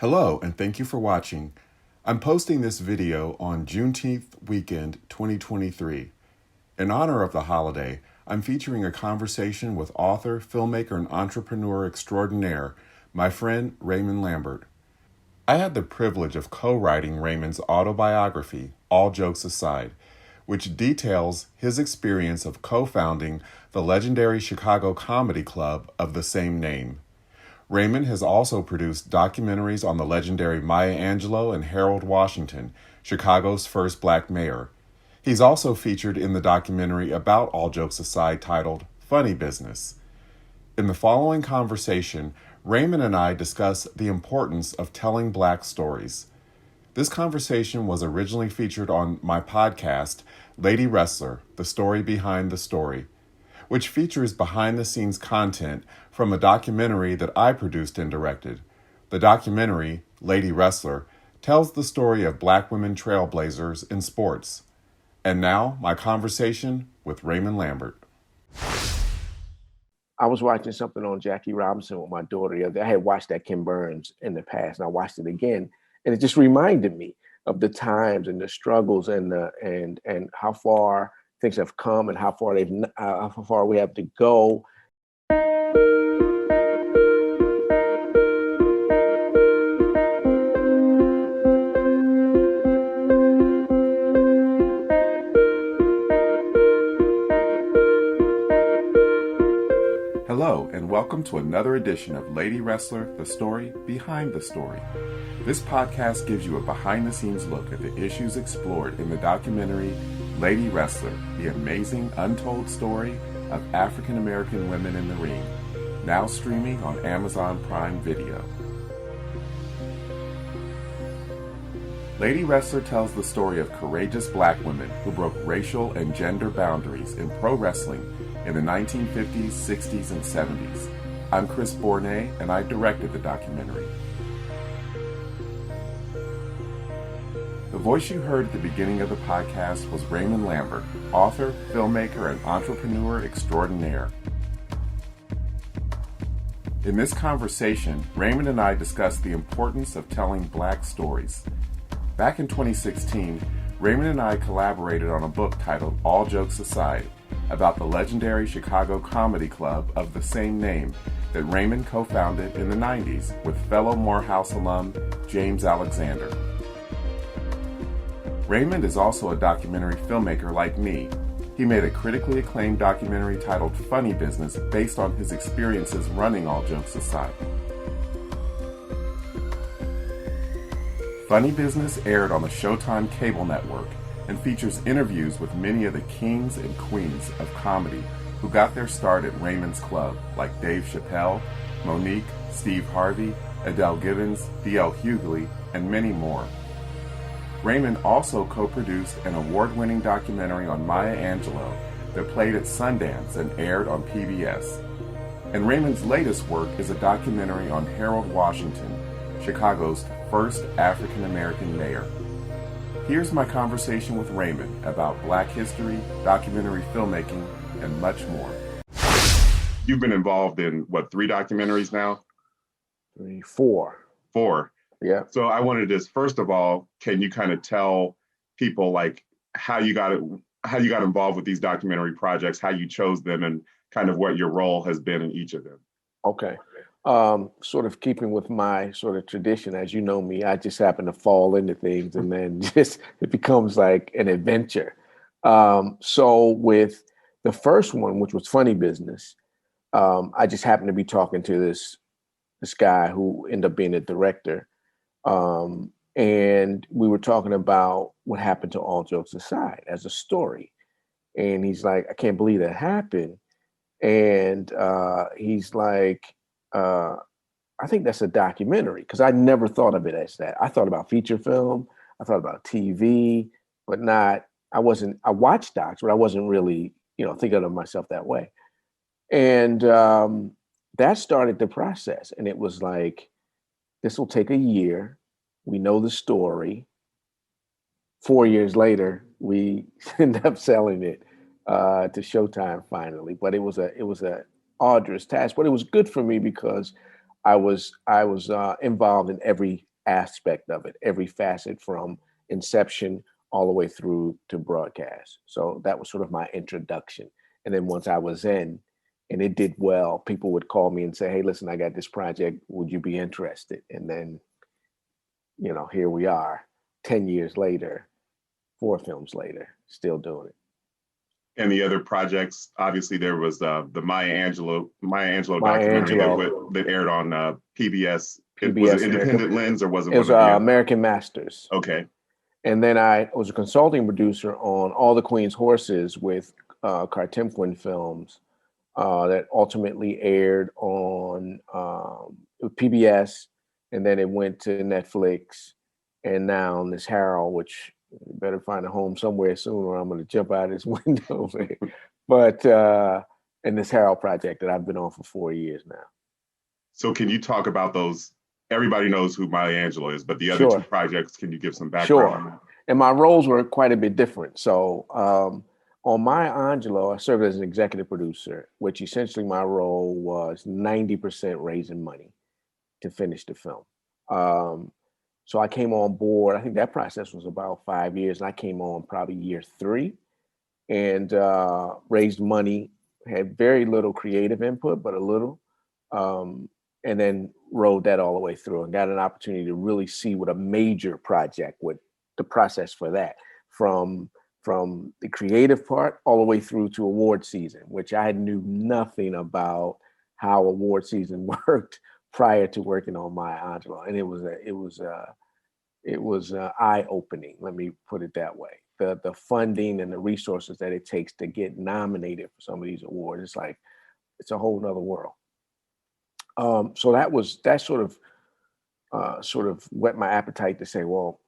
Hello, and thank you for watching. I'm posting this video on Juneteenth weekend 2023. In honor of the holiday, I'm featuring a conversation with author, filmmaker, and entrepreneur extraordinaire, my friend Raymond Lambert. I had the privilege of co-writing Raymond's autobiography, All Jokes Aside, which details his experience of co-founding the legendary Chicago comedy club of the same name. Raymond has also produced documentaries on the legendary Maya Angelou and Harold Washington, Chicago's first black mayor. He's also featured in the documentary about All Jokes Aside titled Phunny Business. In the following conversation, Raymond and I discuss the importance of telling black stories. This conversation was originally featured on my podcast, Lady Wrestler, The Story Behind the Story, which features behind-the-scenes content from a documentary that I produced and directed. The documentary, Lady Wrestler, tells the story of black women trailblazers in sports. And now, my conversation with Raymond Lambert. I was watching something on Jackie Robinson with my daughter the other day. I had watched that Ken Burns in the past, and I watched it again, and it just reminded me of the times and the struggles and how far things have come and how far we have to go. Hello, and welcome to another edition of Lady Wrestler, The Story Behind the Story. This podcast gives you a behind-the-scenes look at the issues explored in the documentary Lady Wrestler, the amazing untold story of African-American women in the ring, now streaming on Amazon Prime Video. Lady Wrestler tells the story of courageous black women who broke racial and gender boundaries in pro wrestling in the 1950s, 60s, and 70s. I'm Chris Bournet, and I directed the documentary. The voice you heard at the beginning of the podcast was Raymond Lambert, author, filmmaker, and entrepreneur extraordinaire. In this conversation, Raymond and I discussed the importance of telling black stories. Back in 2016, Raymond and I collaborated on a book titled All Jokes Aside, about the legendary Chicago comedy club of the same name that Raymond co-founded in the 90s with fellow Morehouse alum James Alexander. Raymond is also a documentary filmmaker like me. He made a critically acclaimed documentary titled Phunny Business based on his experiences running All Jokes Aside. Phunny Business aired on the Showtime cable network and features interviews with many of the kings and queens of comedy who got their start at Raymond's Club, like Dave Chappelle, Monique, Steve Harvey, Adele Givens, D.L. Hughley, and many more. Raymond also co-produced an award-winning documentary on Maya Angelou that played at Sundance and aired on PBS. And Raymond's latest work is a documentary on Harold Washington, Chicago's first African-American mayor. Here's my conversation with Raymond about Black history, documentary filmmaking, and much more. You've been involved in, 3 documentaries now? 4. 4. Yeah. So I wanted to just, first of all, can you kind of tell people how you got involved with these documentary projects, how you chose them, and kind of what your role has been in each of them? Okay. Sort of keeping with my sort of tradition, as you know me, I just happen to fall into things and then it becomes like an adventure. So with the first one, which was Phunny Business, I just happened to be talking to this guy who ended up being a director. And we were talking about what happened to All Jokes Aside as a story. And he's like, I can't believe that happened. And he's like, I think that's a documentary, because I never thought of it as that. I thought about feature film, I thought about TV, but I watched docs, but I wasn't really, thinking of myself that way. And that started the process. And it was like, this will take a year. We know the story. 4 years later, we ended up selling it to Showtime finally. But it was a arduous task, but it was good for me because I was involved in every aspect of it, every facet from inception all the way through to broadcast. So that was sort of my introduction. And then once I was in and it did well, people would call me and say, hey, listen, I got this project. Would you be interested? And then, here we are 10 years later, 4 films later, still doing it. And the other projects, obviously, there was the Maya Angelou documentary that aired on PBS. Was it Independent Lens or was it? It was American Masters. Okay. And then I was a consulting producer on All the Queen's Horses with Cartimquin Films that ultimately aired on PBS, and then it went to Netflix, and now this Harold, which you better find a home somewhere soon or I'm going to jump out of this window. But and this Harold project that I've been on for 4 years now. So can you talk about those? Everybody knows who Maya Angelou is, but the other 2 projects, can you give some background on that? And my roles were quite a bit different. So on Maya Angelou, I served as an executive producer, which essentially my role was 90% raising money to finish the film. So I came on board. I think that process was about 5 years, and I came on probably year 3 and raised money, had very little creative input, but a little, and then rode that all the way through and got an opportunity to really see what a major project would, the process for that, from the creative part all the way through to award season, which I knew nothing about how award season worked prior to working on Maya Angelou, and it was eye-opening. Let me put it that way. The funding and the resources that it takes to get nominated for some of these awards, it's a whole nother world. So that sort of whet my appetite to say, well,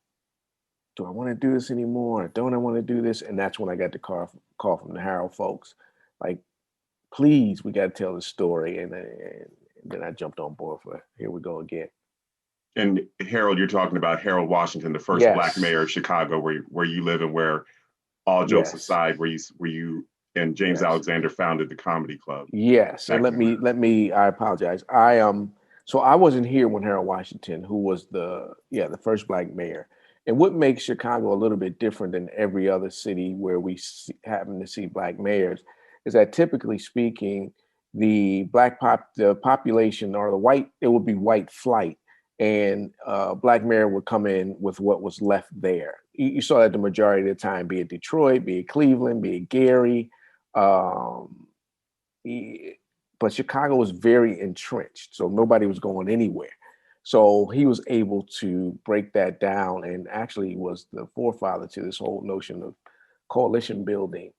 do I want to do this anymore? Or don't I want to do this? And that's when I got the call from the Harold folks, like, please, we got to tell the story. And then I jumped on board for here we go again. And Harold, you're talking about Harold Washington, the first Black mayor of Chicago, where you live, and where, all jokes aside, where you and James Alexander founded the comedy club. Yes, and let me. I apologize. So I wasn't here when Harold Washington, who was the first Black mayor. And what makes Chicago a little bit different than every other city where we happen to see Black mayors is that, typically speaking, the population, or it would be white flight, and Black mayor would come in with what was left there. You saw that the majority of the time, be it Detroit, be it Cleveland, be it Gary, but Chicago was very entrenched, so nobody was going anywhere. So he was able to break that down, and actually was the forefather to this whole notion of coalition building,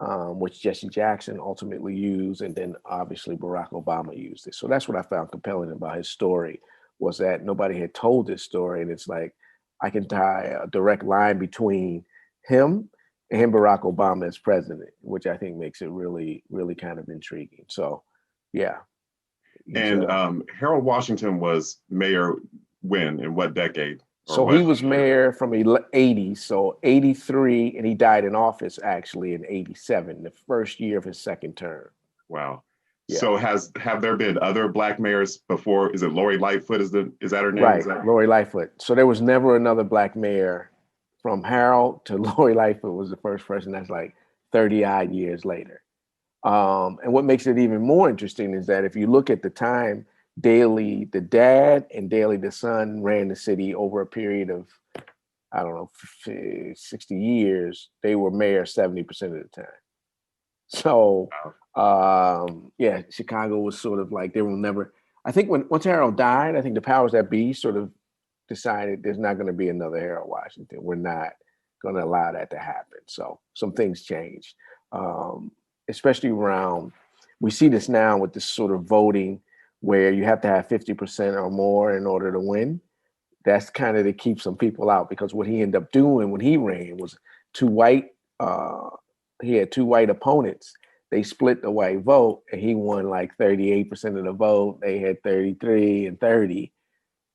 which Jesse Jackson ultimately used, and then obviously Barack Obama used it. So that's what I found compelling about his story, was that nobody had told this story, and it's like I can tie a direct line between him and Barack Obama as president, which I think makes it really, really kind of intriguing. So, yeah. And Harold Washington was mayor when, in what decade? So he was mayor from the 80s, so 83, and he died in office actually in 87, the first year of his second term. Wow. Yeah. So have there been other Black mayors before? Is it Lori Lightfoot? Is that her name? Right, Lori Lightfoot. So there was never another Black mayor. From Harold to Lori Lightfoot was the first person. That's like 30 odd years later. And what makes it even more interesting is that if you look at the time, Daley, the dad, and Daley, the son, ran the city over a period of, I don't know, 60 years. They were mayor 70% of the time. So, Chicago was sort of like, they will never, I think once Harold died, I think the powers that be sort of decided there's not going to be another Harold Washington. We're not going to allow that to happen. So some things changed, especially around, we see this now with this sort of voting where you have to have 50% or more in order to win. That's kind of to keep some people out, because what he ended up doing when he ran was he had 2 white opponents. They split the white vote, and he won like 38% of the vote. They had 33 and 30.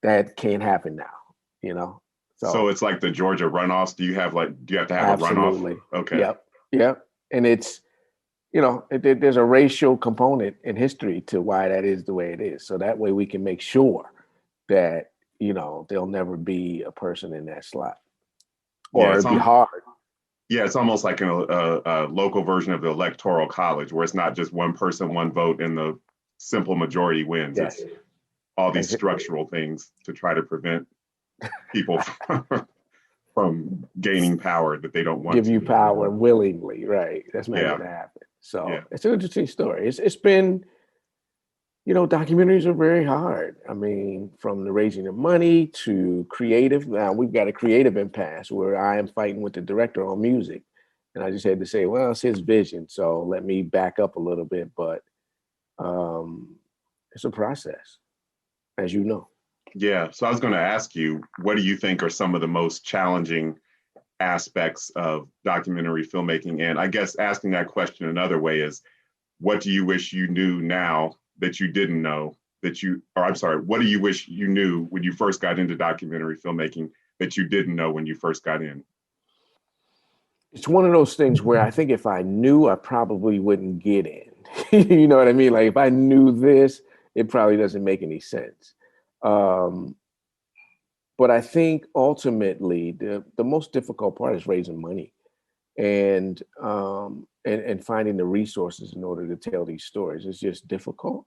That can't happen now, So it's like the Georgia runoffs. Do you have to have absolutely. a runoff? Okay. Yep. And it's, there's a racial component in history to why that is the way it is. So that way we can make sure that, there'll never be a person in that slot, Yeah, or it'd be hard. it's almost like a local version of the electoral college, where it's not just one person, one vote, and the simple majority wins. Yes. It's all these structural things to try to prevent people from gaining power that they don't want give to. you power willingly, right? That's not Yeah. going to happen. So Yeah. it's an interesting story. It's been, documentaries are very hard. I mean, from the raising of money to creative. Now we've got a creative impasse where I am fighting with the director on music. And I just had to say, well, it's his vision. So let me back up a little bit. But it's a process, as you know. Yeah. So I was going to ask you, what do you think are some of the most challenging aspects of documentary filmmaking? And I guess asking that question another way is, what do you wish you knew now that you didn't know what do you wish you knew when you first got into documentary filmmaking that you didn't know when you first got in? It's one of those things where I think if I knew, I probably wouldn't get in. You know what I mean? Like if I knew this, it probably doesn't make any sense. But I think ultimately the most difficult part is raising money and finding the resources in order to tell these stories. It's just difficult.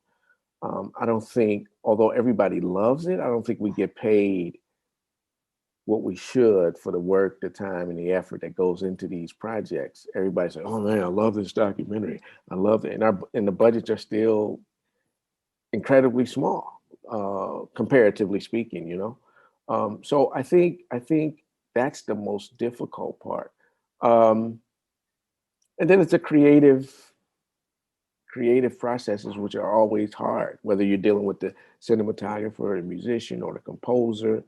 I don't think, although everybody loves it, I don't think we get paid what we should for the work, the time, and the effort that goes into these projects. Everybody's like, "Oh man, I love this documentary. I love it," and the budgets are still incredibly small, comparatively speaking. So I think that's the most difficult part. And then it's a creative processes, which are always hard, whether you're dealing with the cinematographer, the musician, or the composer,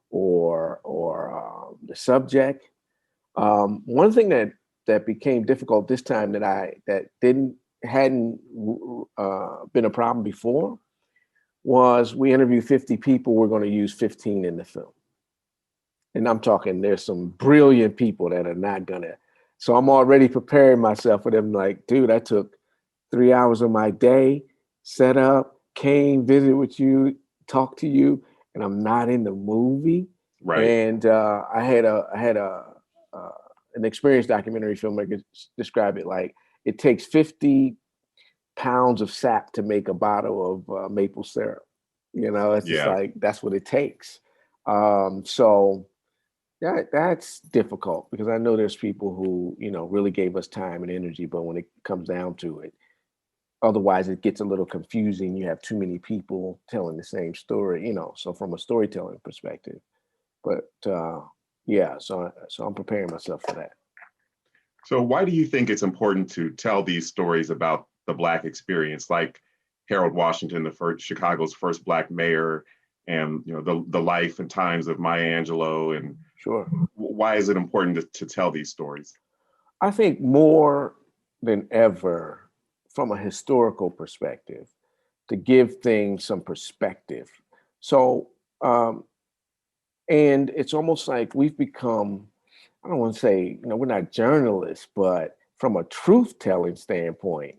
or the subject. One thing that became difficult this time that hadn't been a problem before was we interviewed 50 people. We're going to use 15 in the film, and I'm talking there's some brilliant people that are not gonna. So I'm already preparing myself for them. Like, dude, I took 3 hours of my day, set up, came, visit with you, talk to you, and I'm not in the movie. Right. And I had an experienced documentary filmmaker describe it like it takes 50 pounds of sap to make a bottle of maple syrup. It's just like that's what it takes. So that's difficult because I know there's people who really gave us time and energy, but when it comes down to it, otherwise it gets a little confusing. You have too many people telling the same story, so from a storytelling perspective. But so I'm preparing myself for that. So why do you think it's important to tell these stories about the Black experience, like Harold Washington, Chicago's first Black mayor, and the life and times of Maya Angelou? And sure, why is it important to tell these stories? I think more than ever, from a historical perspective, to give things some perspective. So, and it's almost like we've become, I don't want to say, we're not journalists, but from a truth-telling standpoint,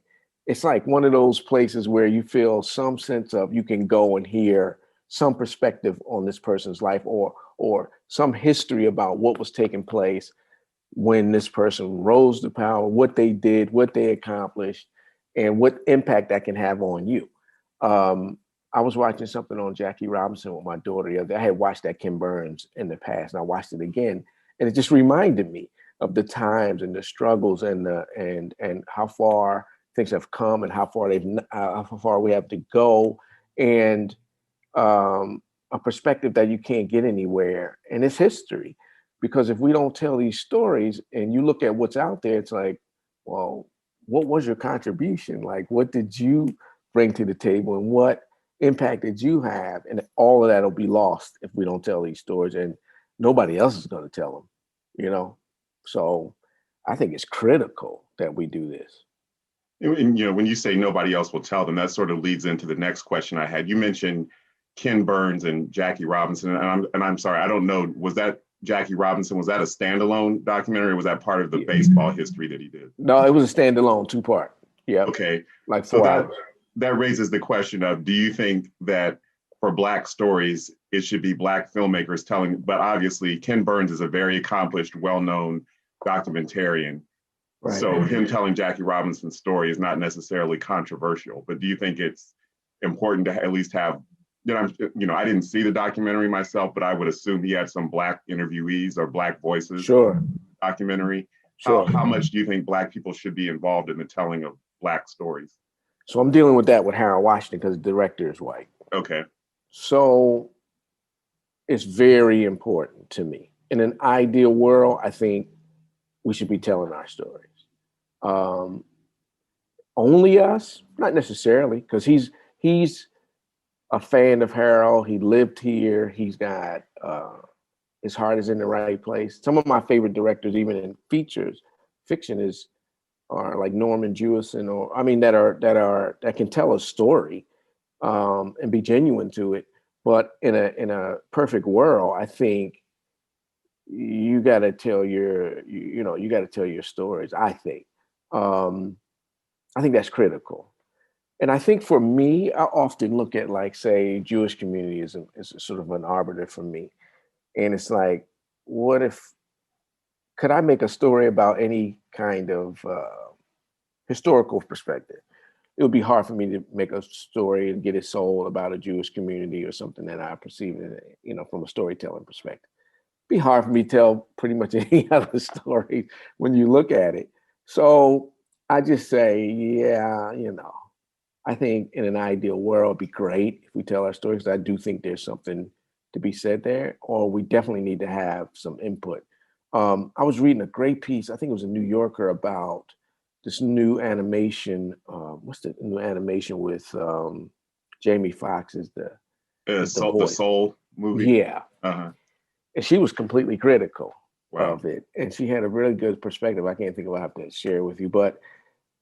it's like one of those places where you feel some sense of you can go and hear some perspective on this person's life or some history about what was taking place when this person rose to power, what they did, what they accomplished, and what impact that can have on you. I was watching something on Jackie Robinson with my daughter the other day. I had watched that Ken Burns in the past, and I watched it again, and it just reminded me of the times and the struggles and how far things have come and how far we have to go, and a perspective that you can't get anywhere, and it's history. Because if we don't tell these stories and you look at what's out there, it's like, well, what was your contribution? Like, what did you bring to the table and what impact did you have? And all of that will be lost if we don't tell these stories, and nobody else is going to tell them, So I think it's critical that we do this. And, when you say nobody else will tell them, that sort of leads into the next question I had. You mentioned Ken Burns and Jackie Robinson, and I'm sorry, I don't know, was that Jackie Robinson, was that a standalone documentary, or was that part of the baseball history that he did? No, it was a standalone 2-part. Yeah. Okay. Like 4 hours. That raises the question of, do you think that for Black stories, it should be Black filmmakers telling, but obviously Ken Burns is a very accomplished, well-known documentarian. Right. So him telling Jackie Robinson's story is not necessarily controversial, but do you think it's important to at least have, I didn't see the documentary myself, but I would assume he had some Black interviewees or Black voices. Sure. Documentary. Sure. How much do you think Black people should be involved in the telling of Black stories? So I'm dealing with that with Harold Washington because the director is white. Okay. So it's very important to me. In an ideal world, I think we should be telling our stories. Only us? Not necessarily, because he's a fan of Harold. He lived here. He's got his heart is in the right place. Some of my favorite directors, even in fiction, are like Norman Jewison, that can tell a story and be genuine to it. But in a perfect world, I think you got to tell your stories. I think that's critical. And I think for me, I often look at, like, say, Jewish community as sort of an arbiter for me. And it's like, could I make a story about any kind of historical perspective? It would be hard for me to make a story and get it sold about a Jewish community or something that I perceive, from a storytelling perspective. It'd be hard for me to tell pretty much any other story when you look at it. So I just say, yeah, I think in an ideal world, it'd be great if we tell our stories. I do think there's something to be said there, or we definitely need to have some input. I was reading a great piece, I think it was a New Yorker, about this new animation. What's the new animation with Jamie Foxx as the Soul movie? Yeah. Uh-huh. And she was completely critical Wow. of it. And she had a really good perspective. I can't think of what I have to share with you, but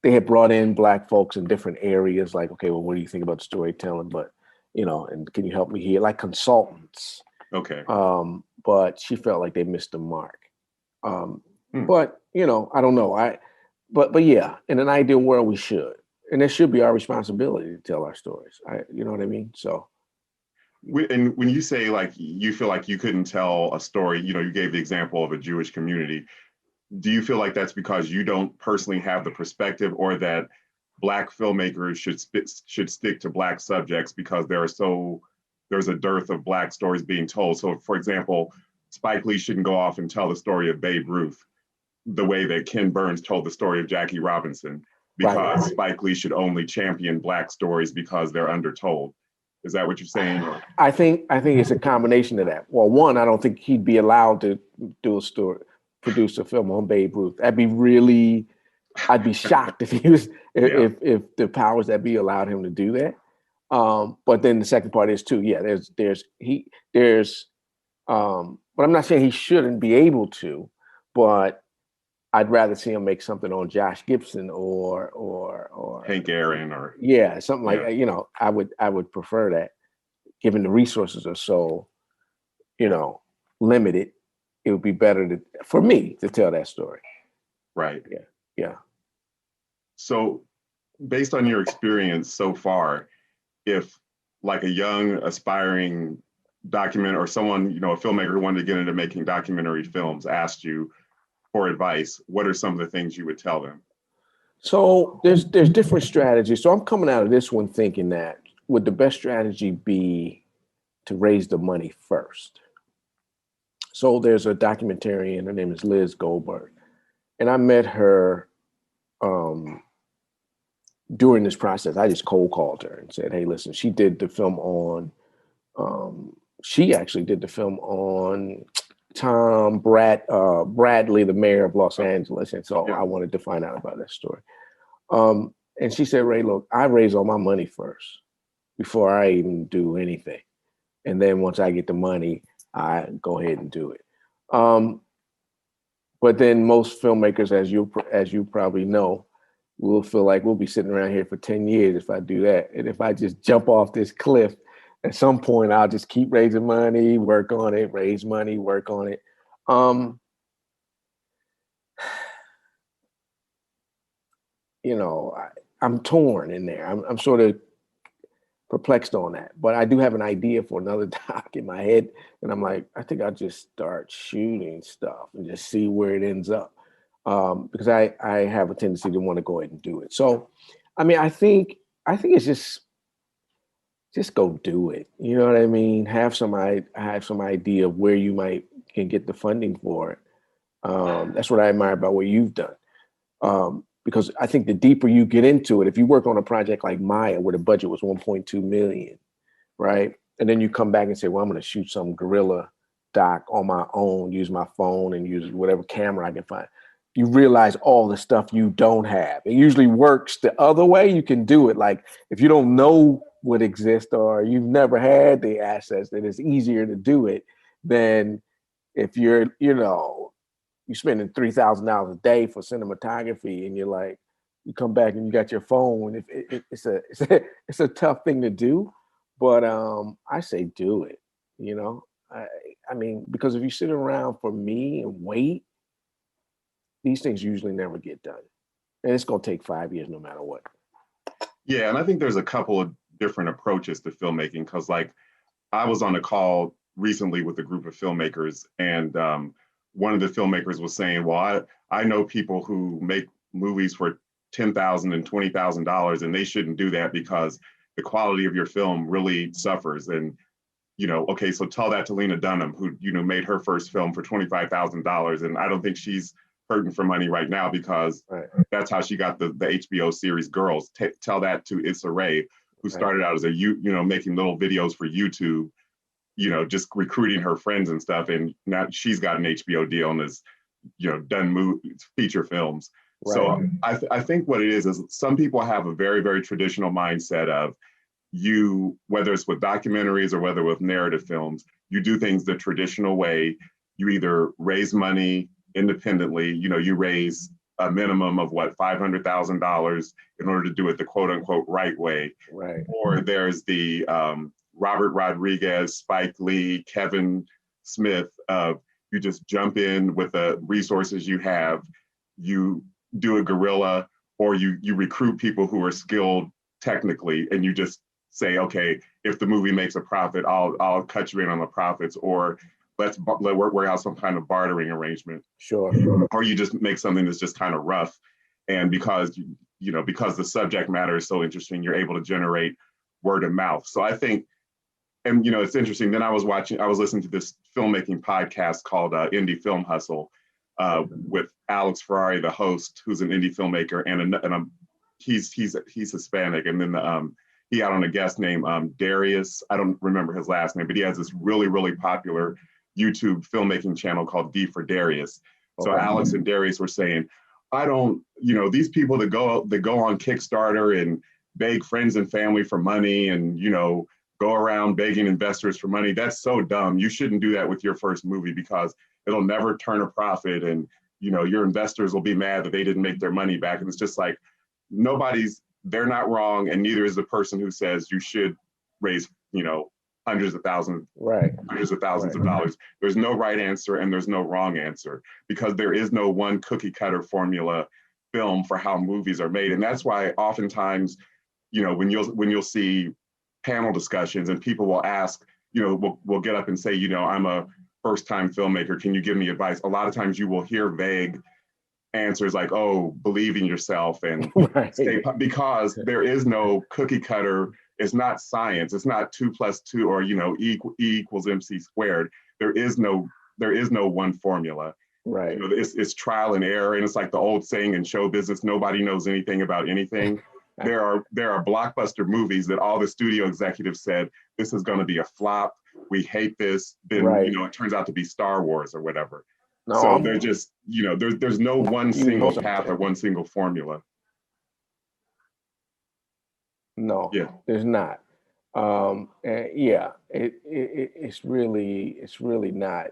they had brought in Black folks in different areas. Like, okay, well, what do you think about storytelling? But, and can you help me here? Like consultants. Okay. But she felt like they missed the mark. But, I don't know. But yeah, in an ideal world, we should. And it should be our responsibility to tell our stories. You know what I mean? So. And when you say, like, you feel like you couldn't tell a story, you gave the example of a Jewish community. Do you feel like that's because you don't personally have the perspective, or that Black filmmakers should stick to Black subjects because there's a dearth of Black stories being told? So, for example, Spike Lee shouldn't go off and tell the story of Babe Ruth the way that Ken Burns told the story of Jackie Robinson, because right. Spike Lee should only champion Black stories because they're undertold. Is that what you're saying? I think it's a combination of that. Well, one, I don't think he'd be allowed to produce a film on Babe Ruth. I'd be shocked if he was, if the powers that be allowed him to do that. But then the second part is too, but I'm not saying he shouldn't be able to, but I'd rather see him make something on Josh Gibson or Hank Aaron something like that. I would prefer that, given the resources are so, limited. It would be better for me to tell that story. Right. Yeah. So based on your experience so far, if like a young aspiring document or someone, a filmmaker who wanted to get into making documentary films asked you for advice, what are some of the things you would tell them? So there's different strategies. So I'm coming out of this one thinking that would the best strategy be to raise the money first? So there's a documentarian, her name is Liz Goldberg, and I met her during this process. I just cold called her and said, hey, listen, she did the film on, she actually did the film on Bradley, the mayor of Los Angeles. And so I wanted to find out about that story. And she said, Ray, look, I raise all my money first before I even do anything. And then once I get the money, I go ahead and do it. But then most filmmakers, as you probably know, will feel like we'll be sitting around here for 10 years if I do that. And if I just jump off this cliff, at some point, I'll just keep raising money, work on it, raise money, work on it. I'm torn in there. I'm sort of, perplexed on that. But I do have an idea for another doc in my head, and I'm like, I think I'll just start shooting stuff and just see where it ends up, because I have a tendency to want to go ahead and do it. So, I mean, I think it's just go do it. You know what I mean? Have some idea of where you can get the funding for it. That's what I admire about what you've done. Because I think the deeper you get into it, if you work on a project like Maya, where the budget was 1.2 million, right? And then you come back and say, well, I'm going to shoot some guerrilla doc on my own, use my phone and use whatever camera I can find. You realize all the stuff you don't have. It usually works the other way. You can do it. Like if you don't know what exists or you've never had the assets, then it's easier to do it than if you're, you're spending $3,000 a day for cinematography, and you're like, you come back and you got your phone. It's a tough thing to do, but I say do it. I mean, because if you sit around for me and wait, these things usually never get done, and it's gonna take 5 years no matter what. Yeah, and I think there's a couple of different approaches to filmmaking, because like I was on a call recently with a group of filmmakers, and one of the filmmakers was saying, well, I know people who make movies for $10,000 and $20,000, and they shouldn't do that because the quality of your film really suffers. And, okay, so tell that to Lena Dunham, who, made her first film for $25,000. And I don't think she's hurting for money right now, because that's how she got the HBO series Girls. Tell that to Issa Rae, who started out as making little videos for YouTube, just recruiting her friends and stuff. And now she's got an HBO deal and is, done feature films. Right. So I think what it is some people have a very, very traditional mindset of whether it's with documentaries or whether with narrative films, you do things the traditional way. You either raise money independently, you raise a minimum of $500,000 in order to do it the quote unquote right way. Right. Or there's the Robert Rodriguez, Spike Lee, Kevin Smith, you just jump in with the resources you have, you do a guerrilla, or you recruit people who are skilled technically, and you just say, okay, if the movie makes a profit, I'll cut you in on the profits, or let's work out some kind of bartering arrangement. Sure. Or you just make something that's just kind of rough, and because because the subject matter is so interesting, you're able to generate word of mouth. So I think. And it's interesting. Then I was listening to this filmmaking podcast called Indie Film Hustle with Alex Ferrari, the host, who's an indie filmmaker, and he's Hispanic. And then he had on a guest named Darius. I don't remember his last name, but he has this really, really popular YouTube filmmaking channel called D for Darius. So Alex and Darius were saying, I don't, these people that go on Kickstarter and beg friends and family for money and go around begging investors for money. That's so dumb. You shouldn't do that with your first movie, because it'll never turn a profit, and your investors will be mad that they didn't make their money back. And it's just like, they're not wrong, and neither is the person who says you should raise hundreds of thousands of dollars. There's no right answer and there's no wrong answer, because there is no one cookie cutter formula film for how movies are made. And that's why oftentimes when you'll see panel discussions and people will ask, we'll get up and say, I'm a first-time filmmaker, can you give me advice? A lot of times you will hear vague answers like, oh, believe in yourself, and because there is no cookie cutter. It's not science. It's not 2 + 2 or E = MC squared. There is no one formula. Right. It's trial and error, and it's like the old saying in show business: nobody knows anything about anything. There are blockbuster movies that all the studio executives said, this is going to be a flop. We hate this. Then it turns out to be Star Wars or whatever. No, so they're just there's no one single path or one single formula. No, there's not. It's really not.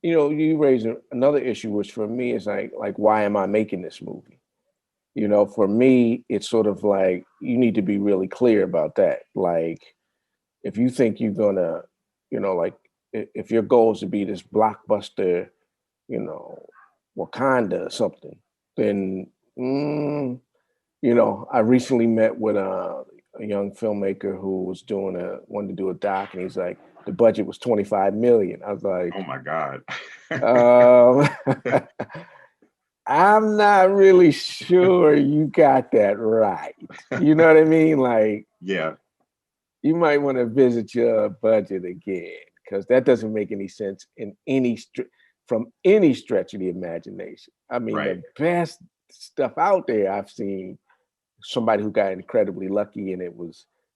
You raise another issue, which for me is like why am I making this movie? For me, it's sort of like, you need to be really clear about that. Like, if you think you're gonna, if your goal is to be this blockbuster, Wakanda or something, then, I recently met with a young filmmaker who was wanted to do a doc, and he's like, the budget was 25 million. I was like, Oh my God. um, I'm not really sure you got that right. You know what I mean? Like, Yeah, you might want to visit your budget again, because that doesn't make any sense in from any stretch of the imagination. I mean, right. the best stuff out there I've seen, somebody who got incredibly lucky, and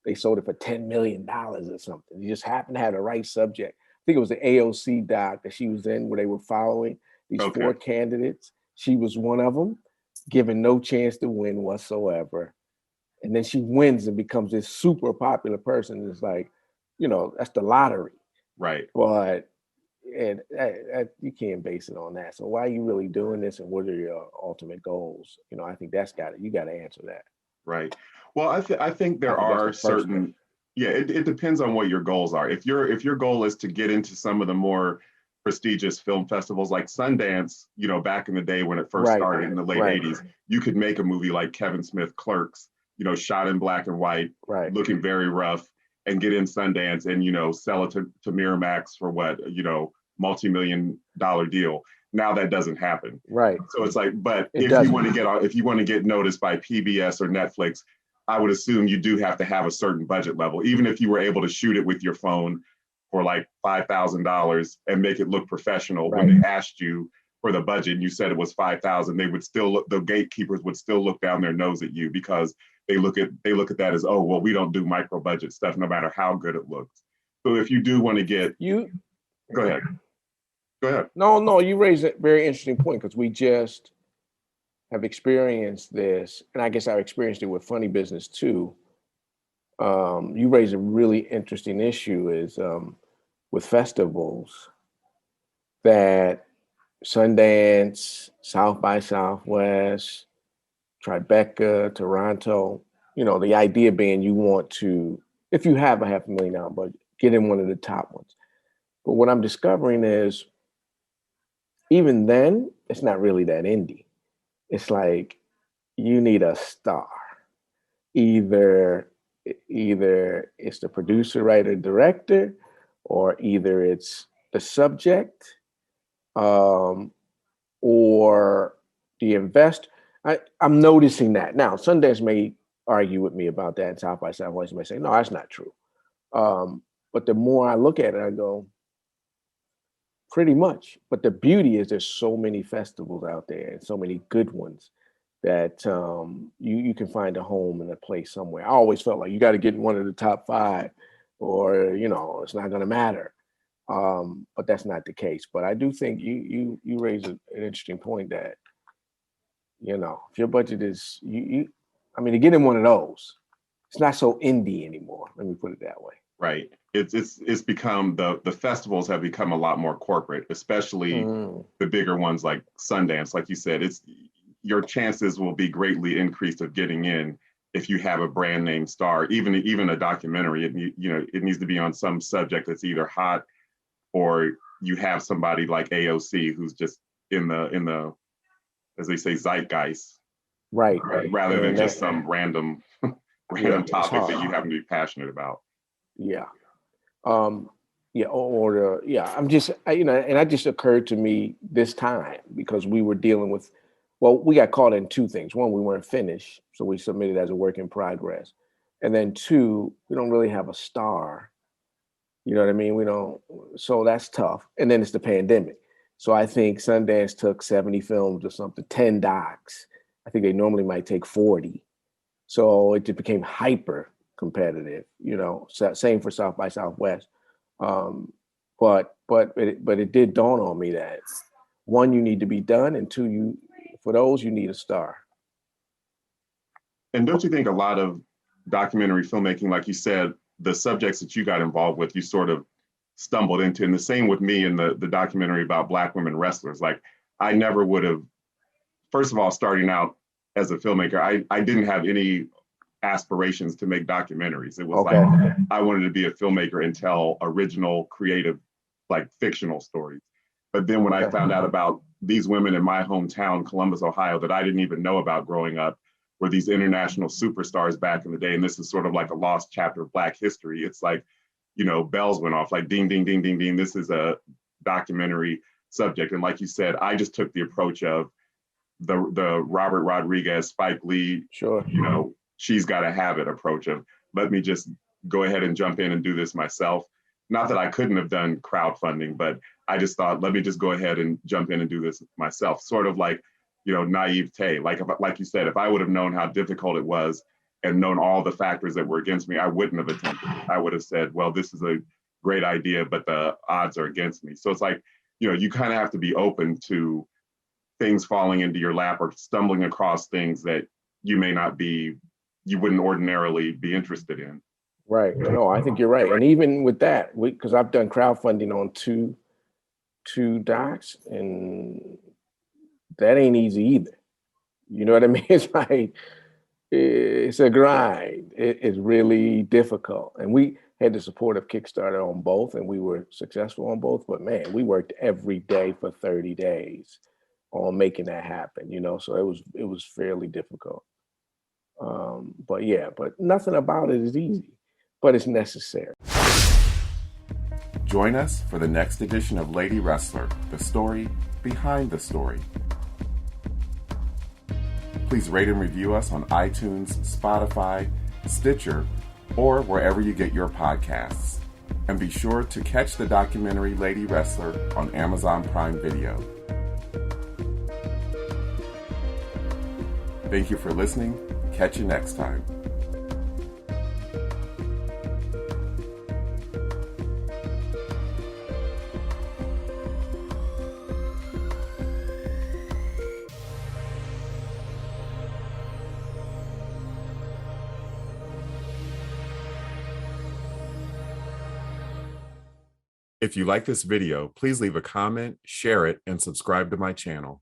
they sold it for $10 million or something. You just happened to have the right subject. I think it was the AOC doc that she was in, where they were following these Okay. 4 candidates. She was one of them, given no chance to win whatsoever. And then she wins and becomes this super popular person. It's like, that's the lottery. Right. But you can't base it on that. So why are you really doing this, and what are your ultimate goals? I think you got to answer that. Right. Well, I think I there think that's are the first thing. certain, yeah, it depends on what your goals are. If your goal is to get into some of the more prestigious film festivals like Sundance, back in the day when it first Right. started in the late Right. 80s, you could make a movie like Kevin Smith Clerks, shot in black and white, Right. looking very rough, and get in Sundance and sell it to Miramax for what, multi-million-dollar deal. Now that doesn't happen. Right. So it's like, but It if doesn't. you want to get noticed by PBS or Netflix, I would assume you do have to have a certain budget level. Even if you were able to shoot it with your phone for like $5,000 and make it look professional, Right. when they asked you for the budget and you said it was 5,000, they would still the gatekeepers would still look down their nose at you, because they look at that as, oh, well, we don't do micro budget stuff no matter how good it looks. So if you do want to get go ahead. Go ahead. No, you raise a very interesting point, because we just have experienced this, and I guess I've experienced it with Phunny Business too. You raise a really interesting issue is with festivals, that Sundance, South by Southwest, Tribeca, Toronto, the idea being you want to, if you have a $500,000 budget, get in one of the top ones. But what I'm discovering is, even then, it's not really that indie. It's like, you need a star. Either it's the producer, writer, director, or either it's the subject, or the investor. I'm noticing that now. Sundance may argue with me about that, and South by Southwest may say, no, that's not true. But the more I look at it, I go, pretty much. But the beauty is, there's so many festivals out there, and so many good ones, that you can find a home and a place somewhere. I always felt like you got to get in one of the top 5, or it's not going to matter. But that's not the case. But I do think you raise an interesting point, that if your budget is to get in one of those, it's not so indie anymore. Let me put it that way. Right. It's become the festivals have become a lot more corporate, especially the bigger ones like Sundance. Like you said, your chances will be greatly increased of getting in if you have a brand name star. Even a documentary, it needs to be on some subject that's either hot, or you have somebody like AOC who's just in the as they say, zeitgeist, right? Rather than just some random topic that you happen to be passionate about. Yeah. I'm just, and that just occurred to me this time, because we were dealing with, we got caught in 2 things. One, we weren't finished, so we submitted as a work in progress. And then 2, we don't really have a star. You know what I mean? We don't, so that's tough. And then it's the pandemic. So I think Sundance took 70 films or something, 10 docs. I think they normally might take 40. So it just became hyper competitive, same for South by Southwest. But it did dawn on me that, 1, you need to be done, and 2, for those, you need a star. And don't you think a lot of documentary filmmaking, like you said, the subjects that you got involved with, you sort of stumbled into, and the same with me in the documentary about Black women wrestlers. Like, I never would have, first of all, starting out as a filmmaker, I didn't have any aspirations to make documentaries. It was like, I wanted to be a filmmaker and tell original, creative, like fictional stories. But then when I found out about these women in my hometown, Columbus, Ohio, that I didn't even know about growing up, were these international superstars back in the day. And this is sort of like a lost chapter of Black history. It's like, you know, bells went off, like ding, ding, ding, ding, ding. This is a documentary subject. And like you said, I just took the approach of the Robert Rodriguez, Spike Lee, Sure. you know, she's got to have it approach of, let me just go ahead and jump in and do this myself. Not that I couldn't have done crowdfunding, but I just thought, let me just go ahead and jump in and do this myself. Sort of like, you know, naivete. Like you said, if I would have known how difficult it was and known all the factors that were against me, I wouldn't have attempted it. I would have said, well, this is a great idea, but the odds are against me. So it's like, you know, you kind of have to be open to things falling into your lap or stumbling across things that you wouldn't ordinarily be interested in. Right. No, I think you're right. And even with that, because I've done crowdfunding on two docs, and that ain't easy either. You know what I mean? It's like, it's a grind. It's really difficult. And we had the support of Kickstarter on both, and we were successful on both. But man, we worked every day for 30 days on making that happen, you know? So it was fairly difficult. But yeah, but nothing about it is easy, but it's necessary. Join us for the next edition of Lady Wrestler, the story behind the story. Please rate and review us on iTunes, Spotify, Stitcher, or wherever you get your podcasts. And be sure to catch the documentary Lady Wrestler on Amazon Prime Video. Thank you for listening. Catch you next time. If you like this video, please leave a comment, share it, and subscribe to my channel.